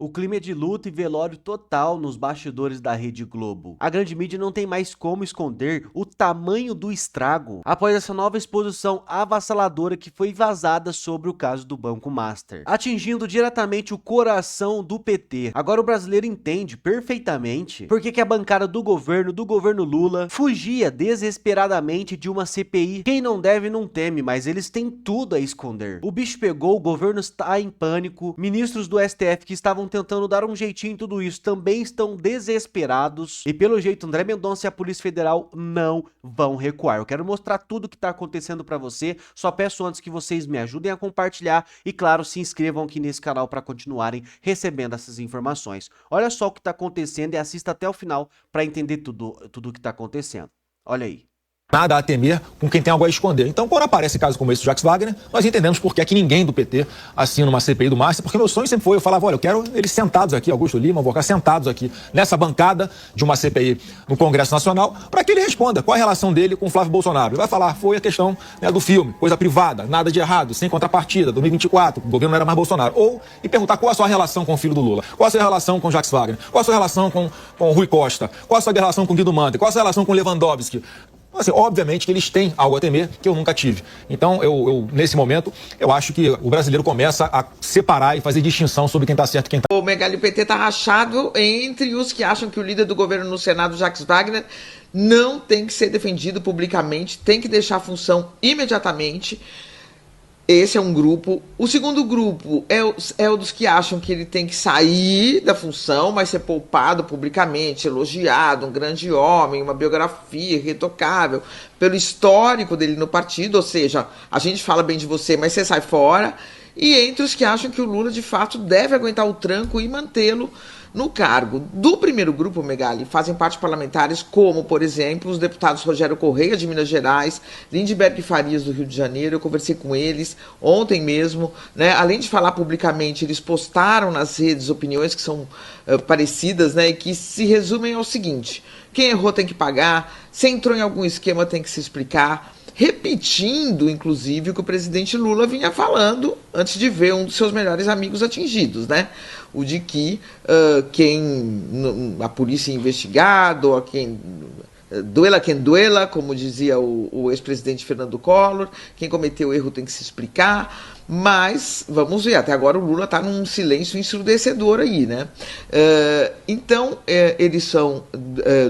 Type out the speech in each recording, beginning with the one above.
O clima é de luto e velório total nos bastidores da Rede Globo. A grande mídia não tem mais como esconder o tamanho do estrago após essa nova exposição avassaladora que foi vazada sobre o caso do Banco Master, atingindo diretamente o coração do PT. Agora o brasileiro entende perfeitamente por que a bancada do governo Lula, fugia desesperadamente de uma CPI. Quem não deve não teme, mas eles têm tudo a esconder. O bicho pegou, o governo está em pânico, ministros do STF que estavam tentando dar um jeitinho em tudo isso também estão desesperados e pelo jeito André Mendonça e a Polícia Federal não vão recuar. Eu quero mostrar tudo o que está acontecendo para você, só peço antes que vocês me ajudem a compartilhar e claro, se inscrevam aqui nesse canal para continuarem recebendo essas informações. Olha só o que está acontecendo e assista até o final para entender tudo o que está acontecendo. Olha aí. Nada a temer com quem tem algo a esconder. Então, quando aparece caso como esse do Jacques Wagner, nós entendemos por que é que ninguém do PT assina uma CPI do Master, porque meu sonho sempre foi, eu falava, olha, eu quero eles sentados aqui, Augusto Lima, Alvocar, sentados aqui nessa bancada de uma CPI no Congresso Nacional, para que ele responda qual é a relação dele com o Flávio Bolsonaro. Ele vai falar, foi a questão, né, do filme, coisa privada, nada de errado, sem contrapartida, 2024, o governo não era mais Bolsonaro. Ou, e perguntar qual a sua relação com o filho do Lula, qual a sua relação com o Jacques Wagner, qual a sua relação com o Rui Costa, qual a sua relação com o Guido Mantega, qual a sua relação com o Lewandowski. Assim, obviamente que eles têm algo a temer que eu nunca tive. Então, nesse momento, eu acho que o brasileiro começa a separar e fazer distinção sobre quem está certo e quem está... O Megali, o PT está rachado entre os que acham que o líder do governo no Senado, Jacques Wagner, não tem que ser defendido publicamente, tem que deixar a função imediatamente. Esse é um grupo. O segundo grupo é o dos que acham que ele tem que sair da função, mas ser poupado publicamente, elogiado, um grande homem, uma biografia irretocável, pelo histórico dele no partido, ou seja, a gente fala bem de você, mas você sai fora. E entre os que acham que o Lula, de fato, deve aguentar o tranco e mantê-lo no cargo. Do primeiro grupo, Megali, fazem parte parlamentares como, por exemplo, os deputados Rogério Correia, de Minas Gerais, Lindbergh Farias, do Rio de Janeiro. Eu conversei com eles ontem mesmo, né? Além de falar publicamente, eles postaram nas redes opiniões que são parecidas, né? E que se resumem ao seguinte: quem errou tem que pagar, se entrou em algum esquema tem que se explicar, repetindo, inclusive, o que o presidente Lula vinha falando antes de ver um dos seus melhores amigos atingidos, né? O de que a polícia investigado, a quem duela quem duela, como dizia o ex-presidente Fernando Collor, quem cometeu o erro tem que se explicar, mas vamos ver, até agora o Lula está num silêncio ensurdecedor aí, né? Então, eles são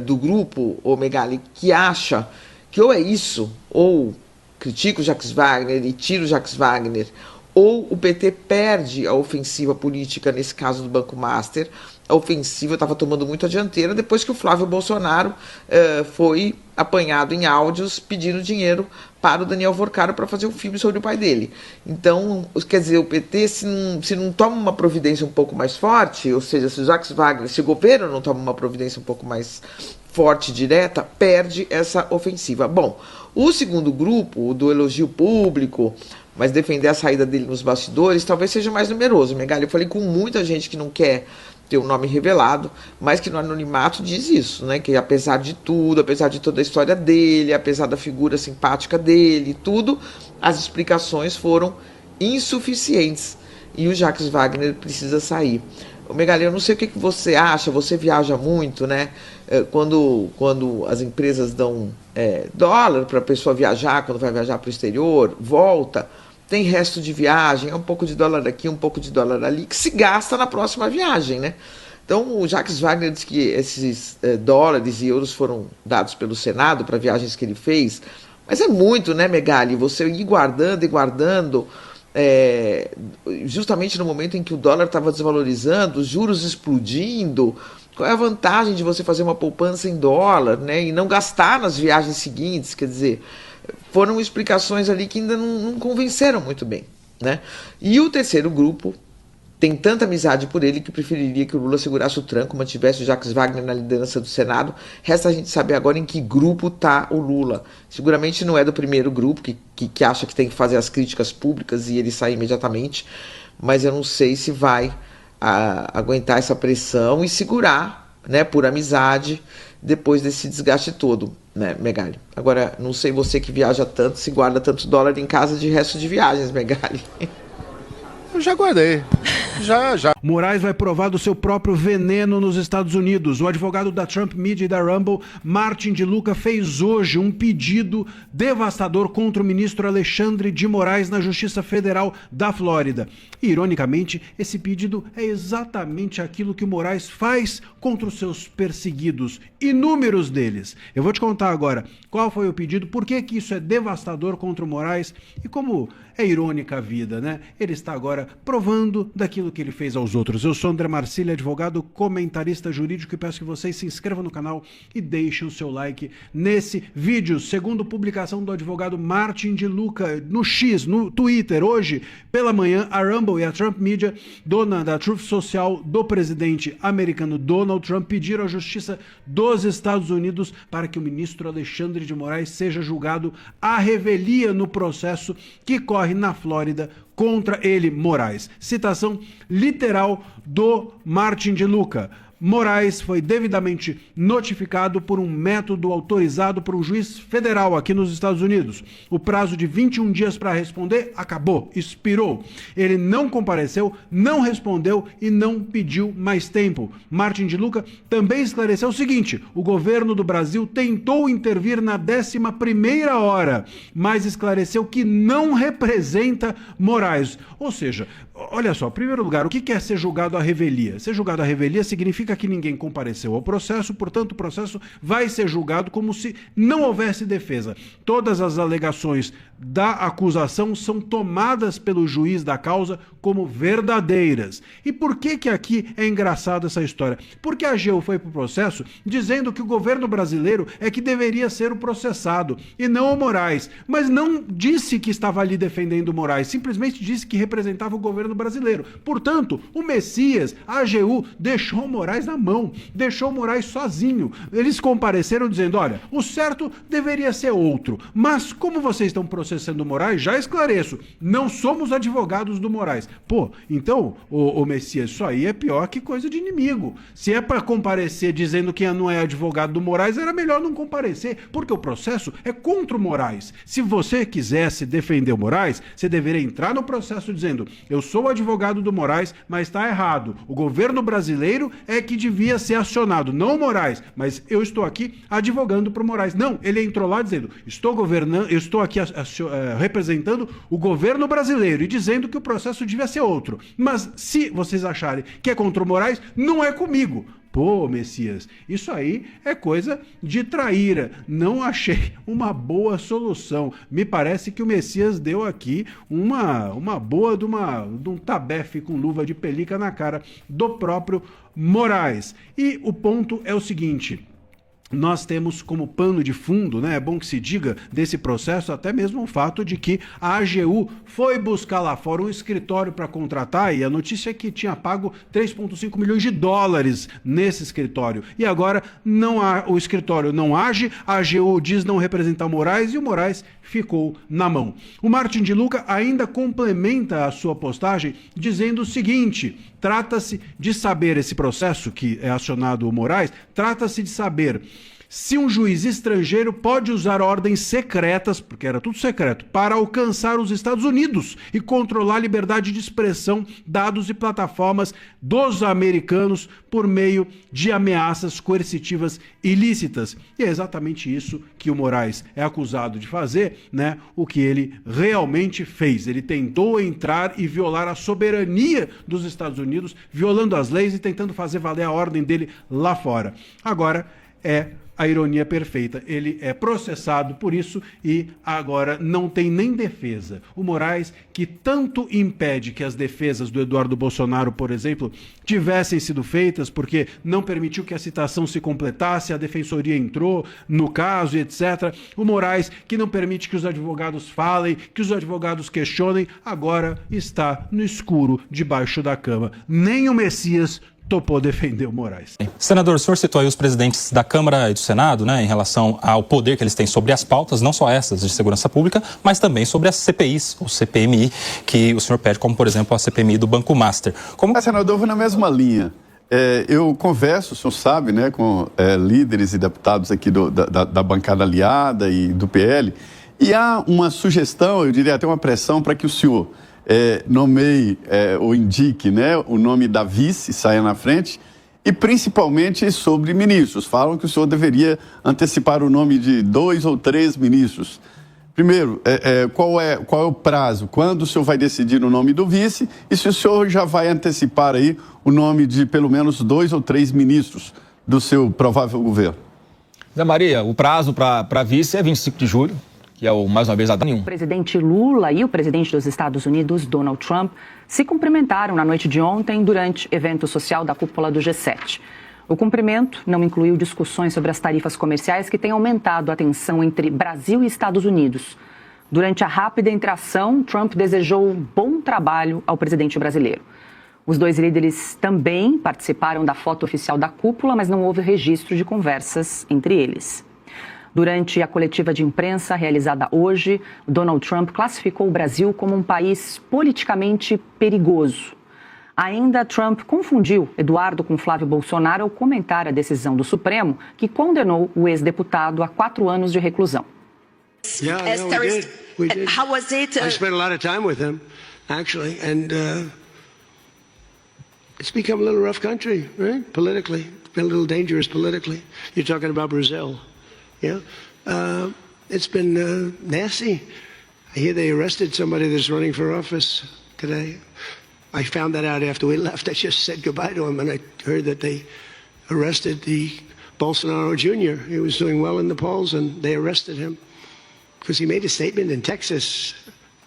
do grupo, o Megali, que acha que ou é isso, ou critica o Jacques Wagner e tira o Jacques Wagner, ou o PT perde a ofensiva política, nesse caso do Banco Master. A ofensiva estava tomando muito a dianteira depois que o Flávio Bolsonaro foi apanhado em áudios pedindo dinheiro para o Daniel Vorcaro para fazer um filme sobre o pai dele. Então, quer dizer, o PT, se não toma uma providência um pouco mais forte, ou seja, se o Jacques Wagner, se o governo não toma uma providência um pouco mais forte e direta, perde essa ofensiva. Bom, o segundo grupo, o do elogio público, mas defender a saída dele nos bastidores, talvez seja mais numeroso. Megali, eu falei com muita gente que não quer ter o nome revelado, mas que no anonimato diz isso, né? Que apesar de tudo, apesar de toda a história dele, apesar da figura simpática dele, tudo, as explicações foram insuficientes e o Jacques Wagner precisa sair. Megali, eu não sei o que você acha, você viaja muito, né? Quando as empresas dão dólar para a pessoa viajar, quando vai viajar para o exterior, volta, tem resto de viagem, é um pouco de dólar aqui, um pouco de dólar ali, que se gasta na próxima viagem, né? Então, o Jacques Wagner diz que esses dólares e euros foram dados pelo Senado para viagens que ele fez, mas é muito, né, Megali? Você ir guardando e guardando, justamente no momento em que o dólar estava desvalorizando, os juros explodindo. Qual é a vantagem de você fazer uma poupança em dólar, né, e não gastar nas viagens seguintes? Quer dizer, foram explicações ali que ainda não convenceram muito bem, né? E o terceiro grupo tem tanta amizade por ele que preferiria que o Lula segurasse o tranco, mantivesse o Jacques Wagner na liderança do Senado. Resta a gente saber agora em que grupo está o Lula. Seguramente não é do primeiro grupo, que acha que tem que fazer as críticas públicas e ele sair imediatamente, mas eu não sei se vai aguentar essa pressão e segurar, né, por amizade, depois desse desgaste todo, né, Megali? Agora, não sei você que viaja tanto, se guarda tanto dólar em casa de resto de viagens, Megali. Eu já guardei. já. Moraes vai provar do seu próprio veneno nos Estados Unidos. O advogado da Trump Media e da Rumble, Martin de Luca, fez hoje um pedido devastador contra o ministro Alexandre de Moraes na Justiça Federal da Flórida. E, ironicamente, esse pedido é exatamente aquilo que o Moraes faz contra os seus perseguidos, inúmeros deles. Eu vou te contar agora qual foi o pedido, por que isso é devastador contra o Moraes e como é irônica a vida, né? Ele está agora provando daquilo que ele fez aos outros. Eu sou André Marcílio, advogado, comentarista jurídico, e peço que vocês se inscrevam no canal e deixem o seu like nesse vídeo. Segundo publicação do advogado Martin de Luca no X, no Twitter, hoje pela manhã, a Rumble e a Trump Media, dona da Truth Social do presidente americano Donald Trump, pediram à Justiça dos Estados Unidos para que o ministro Alexandre de Moraes seja julgado à revelia no processo que corre na Flórida contra ele, Moraes. Citação literal do Martin de Luca. Moraes foi devidamente notificado por um método autorizado por um juiz federal aqui nos Estados Unidos. O prazo de 21 dias para responder acabou, expirou. Ele não compareceu, não respondeu e não pediu mais tempo. Martin de Luca também esclareceu o seguinte: o governo do Brasil tentou intervir na 11ª hora, mas esclareceu que não representa Moraes. Ou seja, olha só, em primeiro lugar, o que é ser julgado à revelia? Ser julgado à revelia significa que ninguém compareceu ao processo, portanto o processo vai ser julgado como se não houvesse defesa. Todas as alegações da acusação são tomadas pelo juiz da causa como verdadeiras. E por que aqui é engraçada essa história? Porque a AGU foi para o processo dizendo que o governo brasileiro é que deveria ser o processado e não o Moraes, mas não disse que estava ali defendendo o Moraes, simplesmente disse que representava o governo brasileiro. Portanto, o Messias, a AGU, deixou o Moraes na mão, deixou o Moraes sozinho. Eles compareceram dizendo: olha, o certo deveria ser outro, mas como vocês estão processando o Moraes, já esclareço, não somos advogados do Moraes. Pô, então, o Messias, isso aí é pior que coisa de inimigo. Se é para comparecer dizendo que não é advogado do Moraes, era melhor não comparecer, porque o processo é contra o Moraes. Se você quisesse defender o Moraes, você deveria entrar no processo dizendo: eu sou advogado do Moraes, mas está errado. O governo brasileiro é que devia ser acionado, não o Moraes, mas eu estou aqui advogando para o Moraes. Não, ele entrou lá dizendo: estou governando, eu estou aqui representando o governo brasileiro e dizendo que o processo devia ser outro. Mas se vocês acharem que é contra o Moraes, não é comigo. Pô, Messias, isso aí é coisa de traíra. Não achei uma boa solução. Me parece que o Messias deu aqui uma boa de um tabefe com luva de pelica na cara do próprio Moraes. E o ponto é o seguinte: nós temos como pano de fundo, né, é bom que se diga, desse processo, até mesmo o fato de que a AGU foi buscar lá fora um escritório para contratar, e a notícia é que tinha pago 3,5 milhões de dólares nesse escritório. E agora o escritório não age, a AGU diz não representar o Moraes e o Moraes ficou na mão. O Martin de Luca ainda complementa a sua postagem dizendo o seguinte: trata-se de saber, esse processo que é acionado o Moraes, trata-se de saber se um juiz estrangeiro pode usar ordens secretas, porque era tudo secreto, para alcançar os Estados Unidos e controlar a liberdade de expressão, dados e plataformas dos americanos por meio de ameaças coercitivas ilícitas. E é exatamente isso que o Moraes é acusado de fazer, né? O que ele realmente fez. Ele tentou entrar e violar a soberania dos Estados Unidos, violando as leis e tentando fazer valer a ordem dele lá fora. Agora é a ironia perfeita. Ele é processado por isso e agora não tem nem defesa. O Moraes, que tanto impede que as defesas do Eduardo Bolsonaro, por exemplo, tivessem sido feitas, porque não permitiu que a citação se completasse, a defensoria entrou no caso e etc. O Moraes, que não permite que os advogados falem, que os advogados questionem, agora está no escuro debaixo da cama. Nem o Messias topou defender o Moraes. Senador, o senhor citou aí os presidentes da Câmara e do Senado, né, em relação ao poder que eles têm sobre as pautas, não só essas de segurança pública, mas também sobre as CPIs, ou CPMI, que o senhor pede, como por exemplo a CPMI do Banco Master. Senador, eu vou na mesma linha. Eu converso, o senhor sabe, né, com líderes e deputados aqui da bancada aliada e do PL, e há uma sugestão, eu diria até uma pressão para que o senhor nomeie ou indique, né, o nome da vice, saia na frente, e principalmente sobre ministros. Falam que o senhor deveria antecipar o nome de 2 ou 3 ministros. Primeiro, qual é o prazo? Quando o senhor vai decidir o nome do vice? E se o senhor já vai antecipar aí o nome de pelo menos 2 ou 3 ministros do seu provável governo? Zé Maria, o prazo para vice é 25 de julho, que é mais uma vez a data nenhuma. O presidente Lula e o presidente dos Estados Unidos, Donald Trump, se cumprimentaram na noite de ontem durante evento social da cúpula do G7. O cumprimento não incluiu discussões sobre as tarifas comerciais que têm aumentado a tensão entre Brasil e Estados Unidos. Durante a rápida interação, Trump desejou bom trabalho ao presidente brasileiro. Os dois líderes também participaram da foto oficial da cúpula, mas não houve registro de conversas entre eles. Durante a coletiva de imprensa realizada hoje, Donald Trump classificou o Brasil como um país politicamente perigoso. Ainda, Trump confundiu Eduardo com Flávio Bolsonaro ao comentar a decisão do Supremo, que condenou o ex-deputado a 4 anos de reclusão. We did. How was it? I spent a lot of time with him, actually, and it's become a little rough country, right? Politically, it's been a little dangerous politically. You're talking about Brazil, yeah? It's been nasty. I hear they arrested somebody that's running for office today. I found that out after we left. I just said goodbye to him, and I heard that they arrested the Bolsonaro Jr. He was doing well in the polls, and they arrested him because he made a statement in Texas.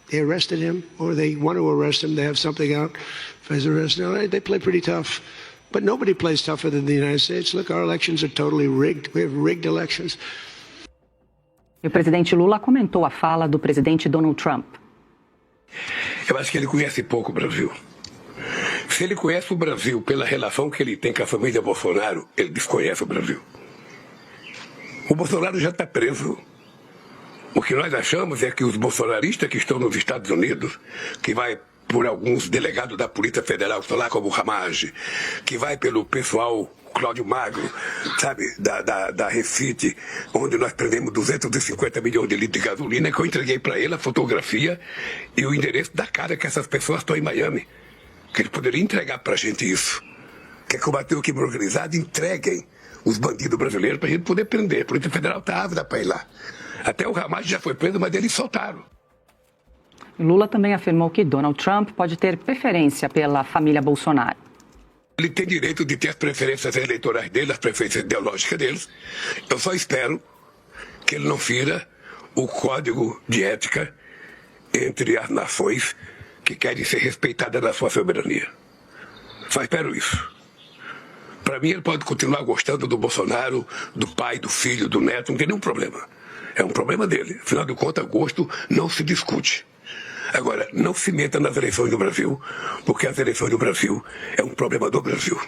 They arrested him, or they want to arrest him. They have something out for his arrest. Now, they play pretty tough, but nobody plays tougher than the United States. Look, our elections are totally rigged. We have rigged elections. E o presidente Lula comentou a fala do presidente Donald Trump. Eu acho que ele conhece pouco o Brasil. Se ele conhece o Brasil pela relação que ele tem com a família Bolsonaro, ele desconhece o Brasil. O Bolsonaro já está preso. O que nós achamos é que os bolsonaristas que estão nos Estados Unidos, que vai por alguns delegados da Polícia Federal, lá como o Ramage, que vai pelo pessoal Cláudio Magro, sabe, da Refit, onde nós prendemos 250 milhões de litros de gasolina, que eu entreguei para ele a fotografia e o endereço da casa que essas pessoas estão em Miami. Que ele poderia entregar para a gente isso. Quer combater o crime organizado? Entreguem os bandidos brasileiros para a gente poder prender. A Polícia Federal está ávida para ir lá. Até o Hamas já foi preso, mas eles soltaram. Lula também afirmou que Donald Trump pode ter preferência pela família Bolsonaro. Ele tem direito de ter as preferências eleitorais dele, as preferências ideológicas deles. Eu só espero que ele não fira o código de ética entre as nações que querem ser respeitadas na sua soberania. Só espero isso. Para mim, ele pode continuar gostando do Bolsonaro, do pai, do filho, do neto, não tem nenhum problema. É um problema dele. Afinal de contas, gosto não se discute. Agora, não se meta nas eleições do Brasil, porque as eleições do Brasil é um problema do Brasil.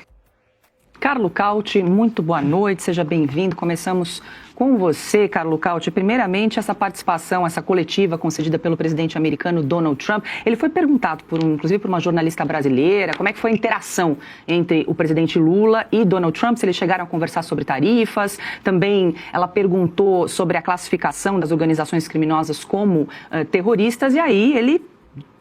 Carlo Cauti, muito boa noite, seja bem-vindo. Começamos com você, Carlo Cauti. Primeiramente, essa participação, essa coletiva concedida pelo presidente americano Donald Trump, ele foi perguntado, inclusive por uma jornalista brasileira, como é que foi a interação entre o presidente Lula e Donald Trump, se eles chegaram a conversar sobre tarifas. Também ela perguntou sobre a classificação das organizações criminosas como terroristas, e aí ele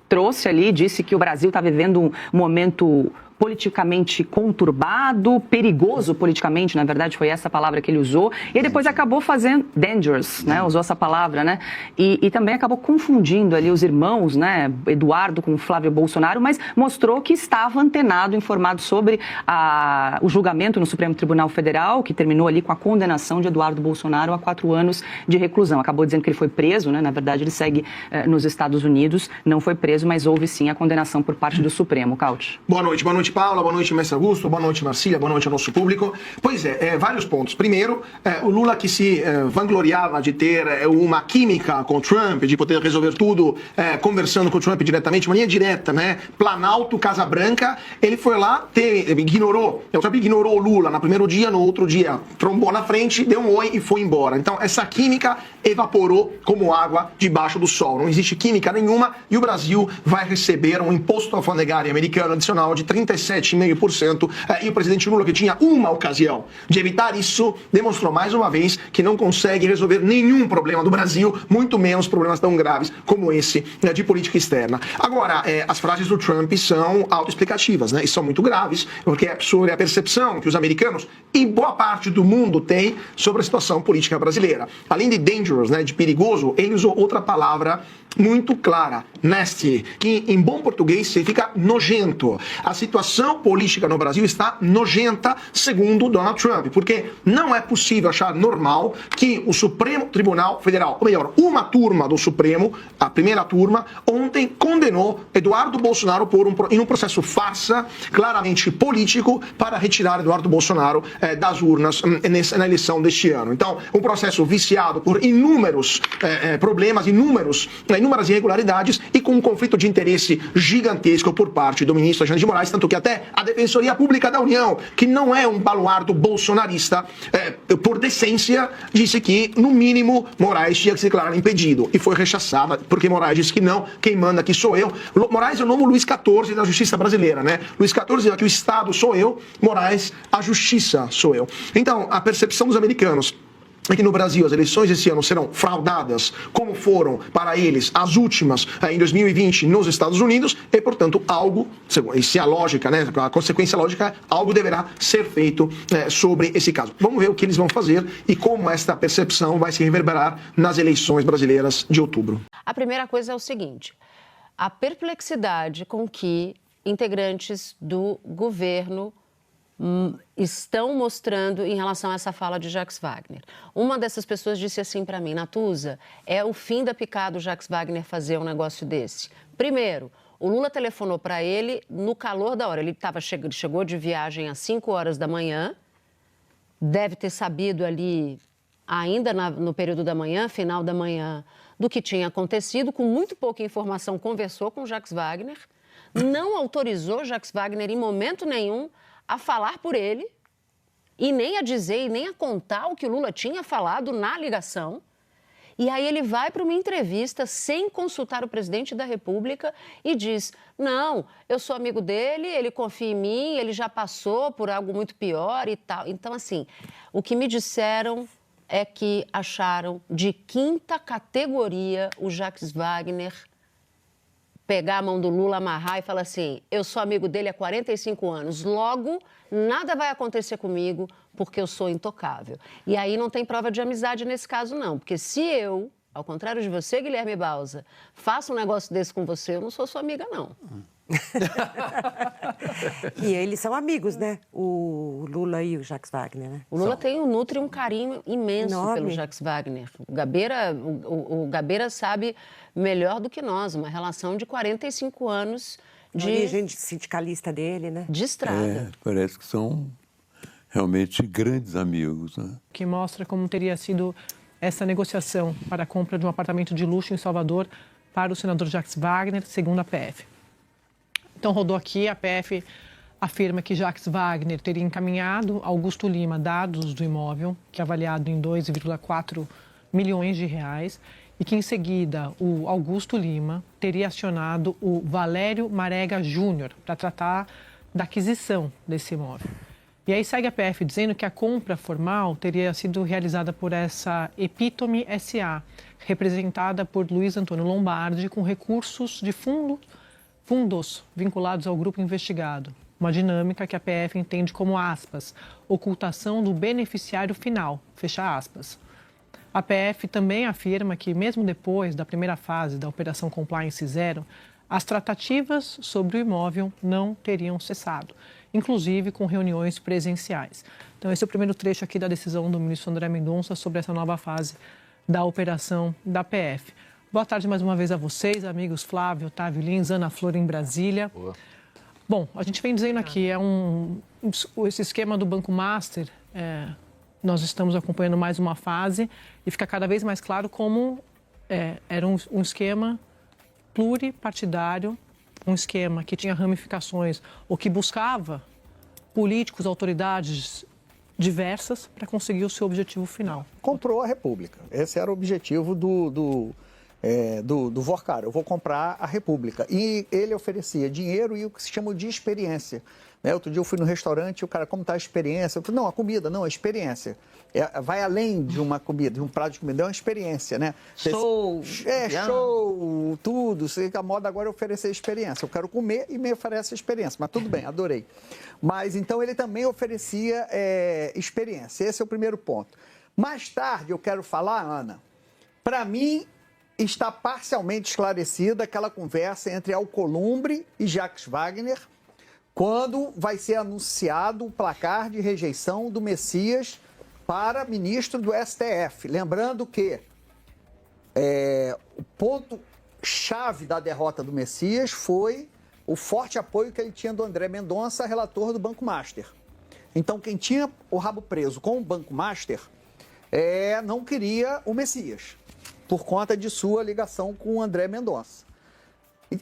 trouxe ali, disse que o Brasil está vivendo um momento politicamente conturbado, perigoso politicamente, na verdade foi essa palavra que ele usou, e depois acabou fazendo, dangerous, né, usou essa palavra, né, e também acabou confundindo ali os irmãos, né, Eduardo com Flávio Bolsonaro, mas mostrou que estava antenado, informado sobre o julgamento no Supremo Tribunal Federal, que terminou ali com a condenação de Eduardo Bolsonaro a 4 anos de reclusão. Acabou dizendo que ele foi preso, né, na verdade ele segue nos Estados Unidos, não foi preso, mas houve sim a condenação por parte do Supremo. Cauti. Boa noite Paula, boa noite Mestre Augusto, boa noite Marcília, boa noite ao nosso público. Pois vários pontos. Primeiro, o Lula que se vangloriava de ter uma química com o Trump, de poder resolver tudo conversando com o Trump diretamente, uma linha direta, né? Planalto, Casa Branca, ele foi lá, o Trump ignorou o Lula no primeiro dia, no outro dia trombou na frente, deu um oi e foi embora. Então essa química evaporou como água debaixo do sol. Não existe química nenhuma e o Brasil vai receber um imposto alfandegário americano adicional de 35% 17,5%. E o presidente Lula, que tinha uma ocasião de evitar isso, demonstrou mais uma vez que não consegue resolver nenhum problema do Brasil, muito menos problemas tão graves como esse de política externa. Agora, as frases do Trump são autoexplicativas, né? E são muito graves, porque é sobre a percepção que os americanos e boa parte do mundo tem sobre a situação política brasileira. Além de dangerous, né, de perigoso, ele usou outra palavra muito clara, nasty, que em bom português significa nojento. A situação política no Brasil está nojenta, segundo Donald Trump, porque não é possível achar normal que o Supremo Tribunal Federal, ou melhor, uma turma do Supremo, a primeira turma, ontem condenou Eduardo Bolsonaro em um processo farsa, claramente político, para retirar Eduardo Bolsonaro das urnas na eleição deste ano. Então, um processo viciado por inúmeros problemas, inúmeras irregularidades e com um conflito de interesse gigantesco por parte do ministro Alexandre de Moraes, tanto que até a Defensoria Pública da União, que não é um baluardo bolsonarista, por decência, disse que, no mínimo, Moraes tinha que se declarar impedido. E foi rechaçada, porque Moraes disse que não, quem manda aqui sou eu. Moraes é o novo Luís XIV da justiça brasileira, né? Luís XIV diz que o Estado sou eu, Moraes, a justiça sou eu. Então, a percepção dos americanos é que no Brasil as eleições esse ano serão fraudadas, como foram para eles as últimas em 2020 nos Estados Unidos, e, portanto, algo, se a lógica, né, a consequência lógica, algo deverá ser feito sobre esse caso. Vamos ver o que eles vão fazer e como esta percepção vai se reverberar nas eleições brasileiras de outubro. A primeira coisa é o seguinte: a perplexidade com que integrantes do governo estão mostrando em relação a essa fala de Jacques Wagner. Uma dessas pessoas disse assim para mim: Natuza, é o fim da picada o Jacques Wagner fazer um negócio desse. Primeiro, o Lula telefonou para ele no calor da hora. Ele chegou de viagem às 5 horas da manhã, deve ter sabido ali, ainda no período da manhã, final da manhã, do que tinha acontecido, com muito pouca informação, conversou com Jacques Wagner, não autorizou Jacques Wagner em momento nenhum a falar por ele, e nem a dizer, e nem a contar o que o Lula tinha falado na ligação. E aí ele vai para uma entrevista sem consultar o presidente da República e diz: não, eu sou amigo dele, ele confia em mim, ele já passou por algo muito pior e tal. Então, assim, o que me disseram é que acharam de quinta categoria o Jacques Wagner pegar a mão do Lula, amarrar e falar assim: eu sou amigo dele há 45 anos, logo nada vai acontecer comigo porque eu sou intocável. E aí não tem prova de amizade nesse caso não, porque se eu, ao contrário de você, Guilherme Bausa, faço um negócio desse com você, eu não sou sua amiga não. E eles são amigos, né? O Lula e o Jacques Wagner, né? O Lula nutre um carinho imenso pelo Jacques Wagner. O Gabeira sabe melhor do que nós, uma relação de 45 anos de... origem sindicalista dele, né? De estrada. Parece que são realmente grandes amigos, né? Que mostra como teria sido essa negociação para a compra de um apartamento de luxo em Salvador para o senador Jacques Wagner, segundo a PF. Então, rodou aqui, a PF afirma que Jacques Wagner teria encaminhado a Augusto Lima dados do imóvel, que é avaliado em 2,4 milhões de reais, e que, em seguida, o Augusto Lima teria acionado o Valério Marega Júnior para tratar da aquisição desse imóvel. E aí segue a PF dizendo que a compra formal teria sido realizada por essa Epítome S.A., representada por Luiz Antônio Lombardi, com recursos de fundos vinculados ao grupo investigado. Uma dinâmica que a PF entende como, aspas, ocultação do beneficiário final, fecha aspas. A PF também afirma que, mesmo depois da primeira fase da Operação Compliance Zero, as tratativas sobre o imóvel não teriam cessado, inclusive com reuniões presenciais. Então, esse é o primeiro trecho aqui da decisão do ministro André Mendonça sobre essa nova fase da operação da PF. Boa tarde mais uma vez a vocês, amigos Flávio, Otávio Lins, Ana Flor em Brasília. Boa. Bom, a gente vem dizendo aqui, esse esquema do Banco Master, nós estamos acompanhando mais uma fase e fica cada vez mais claro como era um esquema pluripartidário, um esquema que tinha ramificações ou que buscava políticos, autoridades diversas para conseguir o seu objetivo final. Comprou a República. Esse era o objetivo do do Vorkaro, eu vou comprar a República. E ele oferecia dinheiro e o que se chama de experiência. Né? Outro dia eu fui no restaurante e o cara, como está a experiência? Eu falei, não, a comida, não, a experiência. Vai além de uma comida, de um prato de comida, é uma experiência, né? Show! Show, tudo. A moda agora é oferecer experiência. Eu quero comer e me oferece experiência. Mas tudo bem, adorei. Mas então ele também oferecia experiência. Esse é o primeiro ponto. Mais tarde eu quero falar, Ana, para mim está parcialmente esclarecida aquela conversa entre Alcolumbre e Jacques Wagner, quando vai ser anunciado o placar de rejeição do Messias para ministro do STF. Lembrando que o ponto-chave da derrota do Messias foi o forte apoio que ele tinha do André Mendonça, relator do Banco Master. Então, quem tinha o rabo preso com o Banco Master não queria o Messias, por conta de sua ligação com o André Mendonça.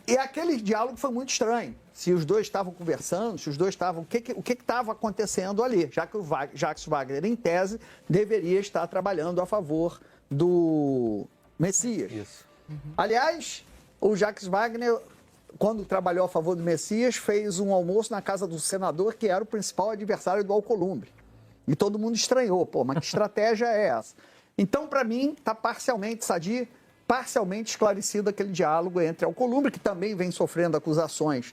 E aquele diálogo foi muito estranho. Se os dois estavam conversando, se os dois estavam... O que estava acontecendo ali? Já que o Jacques Wagner, em tese, deveria estar trabalhando a favor do Messias. Isso. Aliás, o Jacques Wagner, quando trabalhou a favor do Messias, fez um almoço na casa do senador, que era o principal adversário do Alcolumbre. E todo mundo estranhou. Pô, mas que estratégia é essa? Então, para mim, está parcialmente sadio, parcialmente esclarecido aquele diálogo entre Alcolumbre, que também vem sofrendo acusações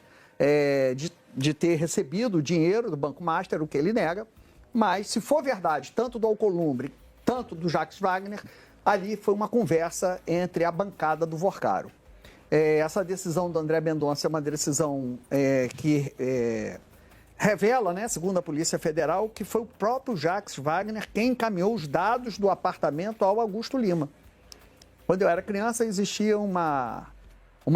de ter recebido dinheiro do Banco Master, o que ele nega. Mas, se for verdade, tanto do Alcolumbre, tanto do Jacques Wagner, ali foi uma conversa entre a bancada do Vorkaro. Essa decisão do André Mendonça é uma decisão que revela, né, segundo a Polícia Federal, que foi o próprio Jacques Wagner quem encaminhou os dados do apartamento ao Augusto Lima. Quando eu era criança, existia uma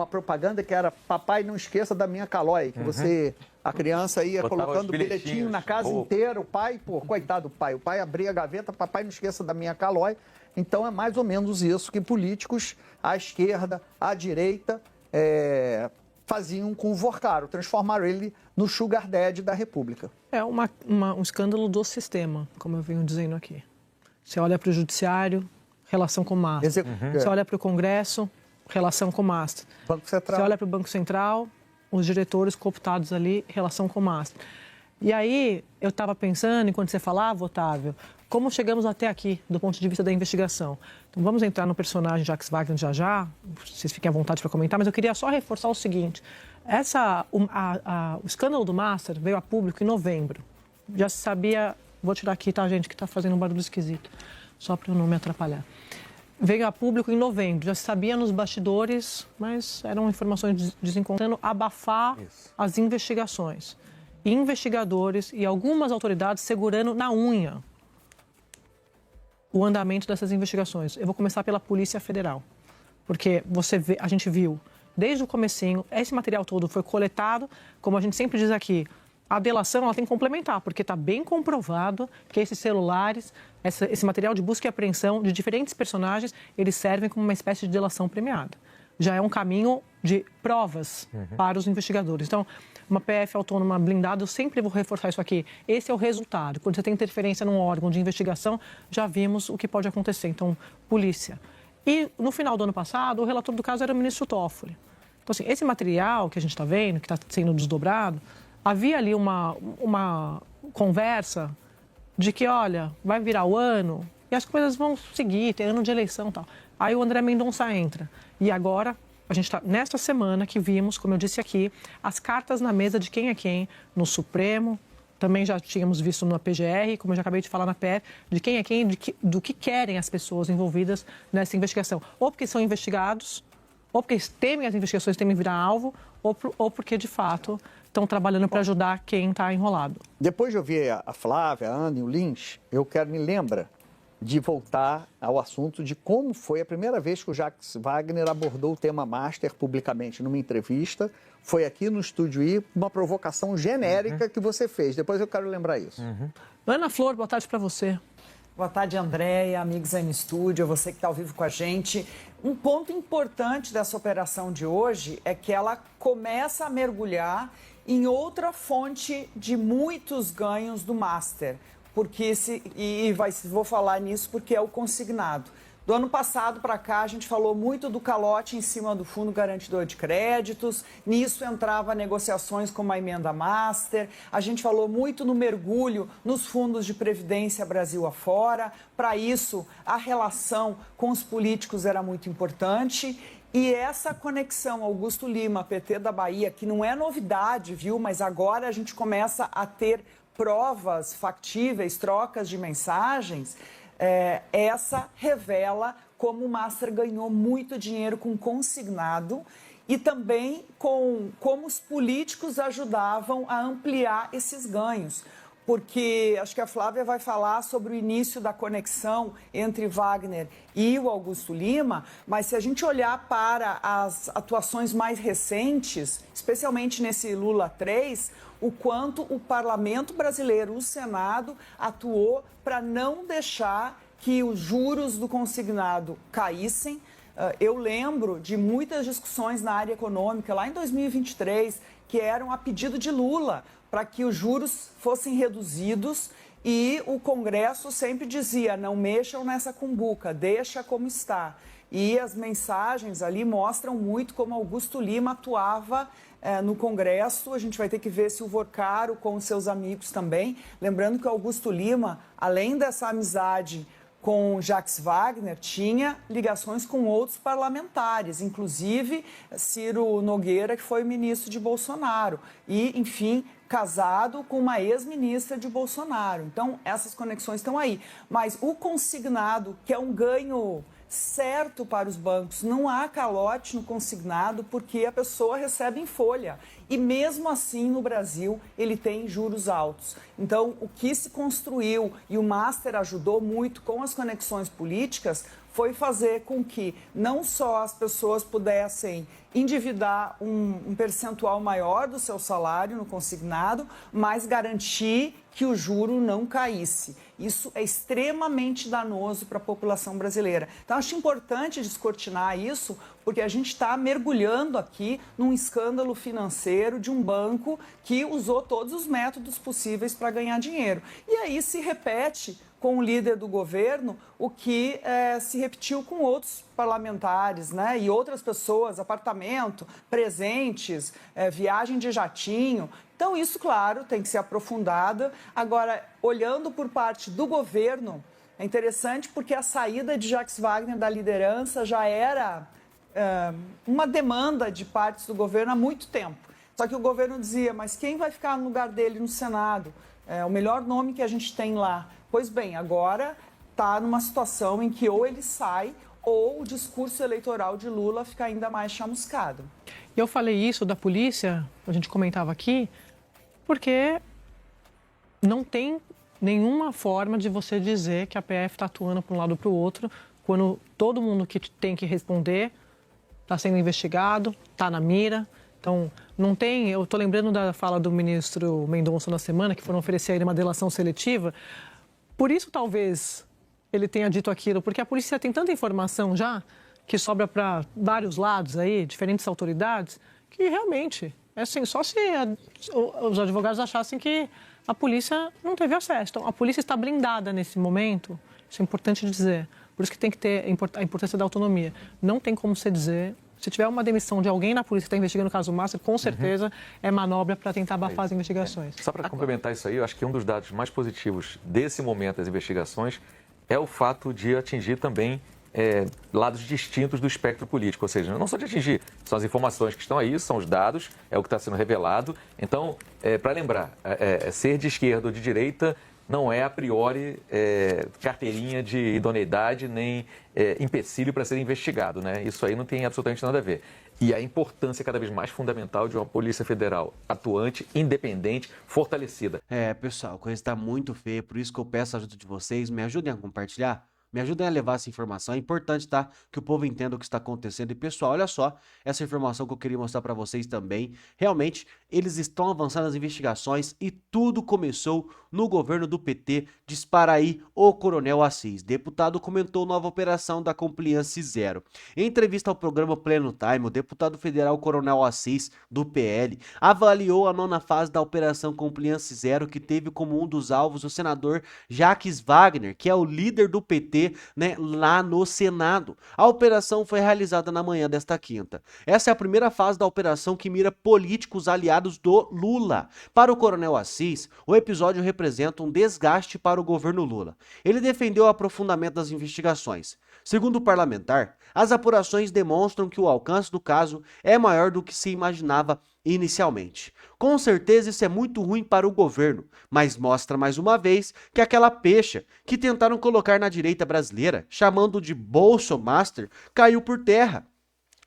propaganda que era papai, não esqueça da minha Calói, que a criança ia botava colocando bilhetinho na casa inteira, o pai, coitado do pai, o pai abria a gaveta, papai, não esqueça da minha Calói. Então é mais ou menos isso que políticos à esquerda, à direita, faziam com o Vorkaro, transformaram ele no sugar daddy da República. É um escândalo do sistema, como eu venho dizendo aqui. Você olha para o judiciário, relação com o Master. Você olha para o Congresso, relação com o Master. Banco Central. Você olha para o Banco Central, os diretores cooptados ali, relação com o Master. E aí, eu estava pensando, enquanto você falava, Otávio, como chegamos até aqui, do ponto de vista da investigação. Então, vamos entrar no personagem Jacques Wagner já, vocês fiquem à vontade para comentar, mas eu queria só reforçar o seguinte. O escândalo do Master veio a público em novembro. Já se sabia, vou tirar aqui, tá, gente, que está fazendo um barulho esquisito, só para eu não me atrapalhar. Veio a público em novembro, já se sabia nos bastidores, mas eram informações desencontrando abafar as investigações. Investigadores e algumas autoridades segurando na unha o andamento dessas investigações. Eu vou começar pela Polícia Federal, porque a gente viu desde o comecinho, esse material todo foi coletado, como a gente sempre diz aqui, a delação ela tem que complementar, porque está bem comprovado que esses celulares, esse material de busca e apreensão de diferentes personagens, eles servem como uma espécie de delação premiada. Já é um caminho de provas para os investigadores. Então, uma PF autônoma blindada, eu sempre vou reforçar isso aqui. Esse é o resultado. Quando você tem interferência num órgão de investigação, já vimos o que pode acontecer. Então, polícia. E no final do ano passado, o relator do caso era o ministro Toffoli. Então, assim, esse material que a gente está vendo, que está sendo desdobrado, havia ali uma conversa de que, olha, vai virar o ano e as coisas vão seguir, tem ano de eleição e tal. Aí o André Mendonça entra. E agora, a gente está nesta semana que vimos, como eu disse aqui, as cartas na mesa de quem é quem no Supremo, também já tínhamos visto na PGR, como eu já acabei de falar na PF, de quem é quem, do que querem as pessoas envolvidas nessa investigação. Ou porque são investigados, ou porque temem as investigações, temem virar alvo, ou porque, de fato, estão trabalhando para ajudar quem está enrolado. Depois de ouvir a Flávia, a Ana e o Lins, eu me lembra de voltar ao assunto de como foi a primeira vez que o Jacques Wagner abordou o tema Master publicamente numa entrevista. Foi aqui no Estúdio I, uma provocação genérica que você fez. Depois eu quero lembrar isso. Ana Flor, boa tarde para você. Boa tarde, Andréia, amigos aí no estúdio, você que está ao vivo com a gente. Um ponto importante dessa operação de hoje é que ela começa a mergulhar em outra fonte de muitos ganhos do Master. Vou falar nisso porque é o consignado. Do ano passado para cá, a gente falou muito do calote em cima do Fundo Garantidor de Créditos, nisso entrava negociações como a emenda Master, a gente falou muito no mergulho nos fundos de previdência Brasil afora, para isso a relação com os políticos era muito importante. E essa conexão Augusto Lima, PT da Bahia, que não é novidade, viu? Mas agora a gente começa a ter provas factíveis, trocas de mensagens. Essa revela como o Master ganhou muito dinheiro com consignado e também com como os políticos ajudavam a ampliar esses ganhos. Porque acho que a Flávia vai falar sobre o início da conexão entre Wagner e o Augusto Lima, mas se a gente olhar para as atuações mais recentes, especialmente nesse Lula 3, o quanto o parlamento brasileiro, o Senado, atuou para não deixar que os juros do consignado caíssem. Eu lembro de muitas discussões na área econômica, lá em 2023, que eram a pedido de Lula, para que os juros fossem reduzidos e o Congresso sempre dizia, não mexam nessa cumbuca, deixa como está. E as mensagens ali mostram muito como Augusto Lima atuava no Congresso. A gente vai ter que ver se o Vorcaro com os seus amigos também. Lembrando que o Augusto Lima, além dessa amizade com Jacques Wagner, tinha ligações com outros parlamentares, inclusive Ciro Nogueira, que foi ministro de Bolsonaro, e, enfim, casado com uma ex-ministra de Bolsonaro. Então, essas conexões estão aí. Mas o consignado, que é um ganho certo para os bancos, não há calote no consignado porque a pessoa recebe em folha. E mesmo assim, no Brasil, ele tem juros altos. Então, o que se construiu, e o Master ajudou muito com as conexões políticas, foi fazer com que não só as pessoas pudessem endividar um percentual maior do seu salário no consignado, mas garantir que o juro não caísse. Isso é extremamente danoso para a população brasileira. Então, acho importante descortinar isso, porque a gente está mergulhando aqui num escândalo financeiro de um banco que usou todos os métodos possíveis para ganhar dinheiro. E aí se repete com o líder do governo o que se repetiu com outros parlamentares, né? E outras pessoas, apartamento, presentes, viagem de jatinho. Então, isso, claro, tem que ser aprofundado. Agora, olhando por parte do governo, é interessante porque a saída de Jacques Wagner da liderança já era uma demanda de partes do governo há muito tempo. Só que o governo dizia, mas quem vai ficar no lugar dele no Senado? É o melhor nome que a gente tem lá. Pois bem, agora está numa situação em que ou ele sai ou o discurso eleitoral de Lula fica ainda mais chamuscado. Eu falei isso da polícia, a gente comentava aqui, porque não tem nenhuma forma de você dizer que a PF está atuando para um lado ou para o outro, quando todo mundo que tem que responder está sendo investigado, está na mira. Então, não tem... Eu estou lembrando da fala do ministro Mendonça na semana, que foram oferecer a ele uma delação seletiva. Por isso, talvez, ele tenha dito aquilo, porque a polícia tem tanta informação já, que sobra para vários lados aí, diferentes autoridades, que realmente, é assim, só se os advogados achassem que a polícia não teve acesso. Então, a polícia está blindada nesse momento, isso é importante dizer. Por isso que tem que ter a importância da autonomia. Não tem como você dizer... Se tiver uma demissão de alguém na polícia que está investigando o caso Master, com certeza é manobra para tentar abafar as investigações. Só para complementar isso aí, eu acho que um dos dados mais positivos desse momento das investigações é o fato de atingir também lados distintos do espectro político. Ou seja, não só de atingir, são as informações que estão aí, são os dados, é o que está sendo revelado. Então, para lembrar, ser de esquerda ou de direita não é, a priori, carteirinha de idoneidade nem empecilho para ser investigado, né? Isso aí não tem absolutamente nada a ver. E a importância cada vez mais fundamental de uma Polícia Federal atuante, independente, fortalecida. Pessoal, a coisa está muito feia, por isso que eu peço a ajuda de vocês, me ajudem a compartilhar. Me ajudem a levar essa informação, é importante, tá? Que o povo entenda o que está acontecendo. E, pessoal, olha só, essa informação que eu queria mostrar para vocês também. Realmente, eles estão avançando nas investigações e tudo começou no governo do PT. Dispara aí o Coronel Assis. Deputado comentou nova operação da Compliance Zero. Em entrevista ao programa Pleno Time, o deputado federal Coronel Assis, do PL, avaliou a 9ª fase da Operação Compliance Zero, que teve como um dos alvos o senador Jacques Wagner, que é o líder do PT acontecer, né, lá no Senado. A operação foi realizada na manhã desta quinta. Essa é a primeira fase da operação que mira políticos aliados do Lula. Para o Coronel Assis, o episódio representa um desgaste para o governo Lula. Ele defendeu o aprofundamento das investigações. Segundo o parlamentar, as apurações demonstram que o alcance do caso é maior do que se imaginava inicialmente. Com certeza isso é muito ruim para o governo, mas mostra mais uma vez que aquela pecha que tentaram colocar na direita brasileira, chamando de Bolsomaster, caiu por terra.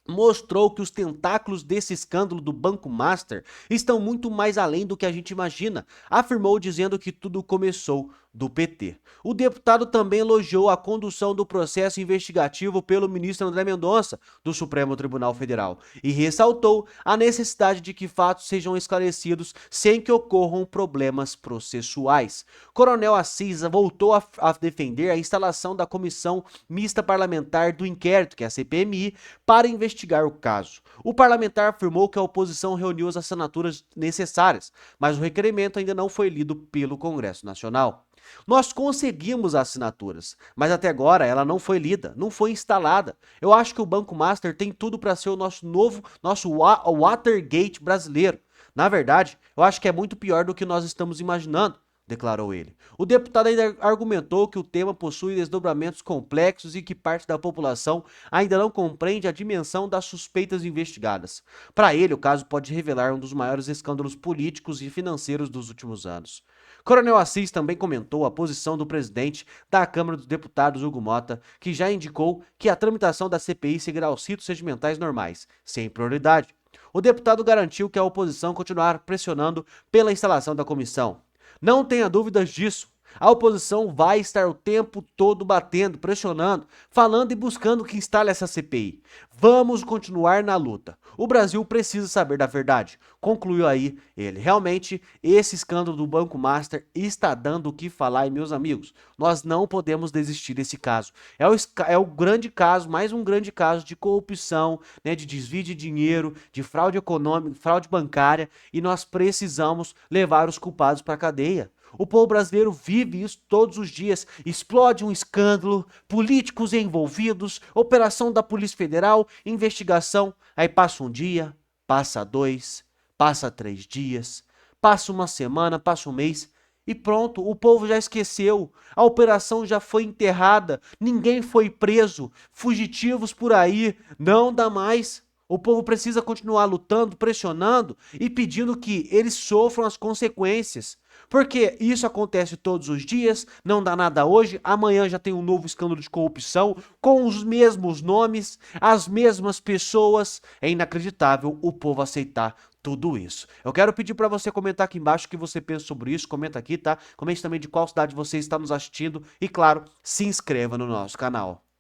Mostrou que os tentáculos desse escândalo do Banco Master estão muito mais além do que a gente imagina, afirmou dizendo que tudo começou do PT. O deputado também elogiou a condução do processo investigativo pelo ministro André Mendonça, do Supremo Tribunal Federal, e ressaltou a necessidade de que fatos sejam esclarecidos sem que ocorram problemas processuais. Coronel Assis voltou a defender a instalação da Comissão Mista Parlamentar do Inquérito, que é a CPMI, para investigar o caso. O parlamentar afirmou que a oposição reuniu as assinaturas necessárias, mas o requerimento ainda não foi lido pelo Congresso Nacional. Nós conseguimos as assinaturas, mas até agora ela não foi lida, não foi instalada. Eu acho que o Banco Master tem tudo para ser o nosso Watergate brasileiro. Na verdade, eu acho que é muito pior do que nós estamos imaginando, declarou ele. O deputado ainda argumentou que o tema possui desdobramentos complexos e que parte da população ainda não compreende a dimensão das suspeitas investigadas. Para ele, o caso pode revelar um dos maiores escândalos políticos e financeiros dos últimos anos. Coronel Assis também comentou a posição do presidente da Câmara dos Deputados, Hugo Mota, que já indicou que a tramitação da CPI seguirá os ritos regimentais normais, sem prioridade. O deputado garantiu que a oposição continuará pressionando pela instalação da comissão. Não tenha dúvidas disso. A oposição vai estar o tempo todo batendo, pressionando, falando e buscando que instale essa CPI. Vamos continuar na luta. O Brasil precisa saber da verdade, concluiu aí ele. Realmente, esse escândalo do Banco Master está dando o que falar, e meus amigos, nós não podemos desistir desse caso. É o grande caso, mais um grande caso de corrupção, né, de desvio de dinheiro, de fraude econômica, fraude bancária, e nós precisamos levar os culpados para a cadeia. O povo brasileiro vive isso todos os dias. Explode um escândalo, políticos envolvidos, operação da Polícia Federal, investigação. Aí passa um dia, passa 2, passa 3 dias, passa uma semana, passa um mês e pronto, o povo já esqueceu. A operação já foi enterrada, ninguém foi preso, fugitivos por aí, não dá mais. O povo precisa continuar lutando, pressionando e pedindo que eles sofram as consequências. Porque isso acontece todos os dias, não dá nada hoje, amanhã já tem um novo escândalo de corrupção, com os mesmos nomes, as mesmas pessoas. É inacreditável o povo aceitar tudo isso. Eu quero pedir para você comentar aqui embaixo o que você pensa sobre isso, comenta aqui, tá? Comente também de qual cidade você está nos assistindo e, claro, se inscreva no nosso canal.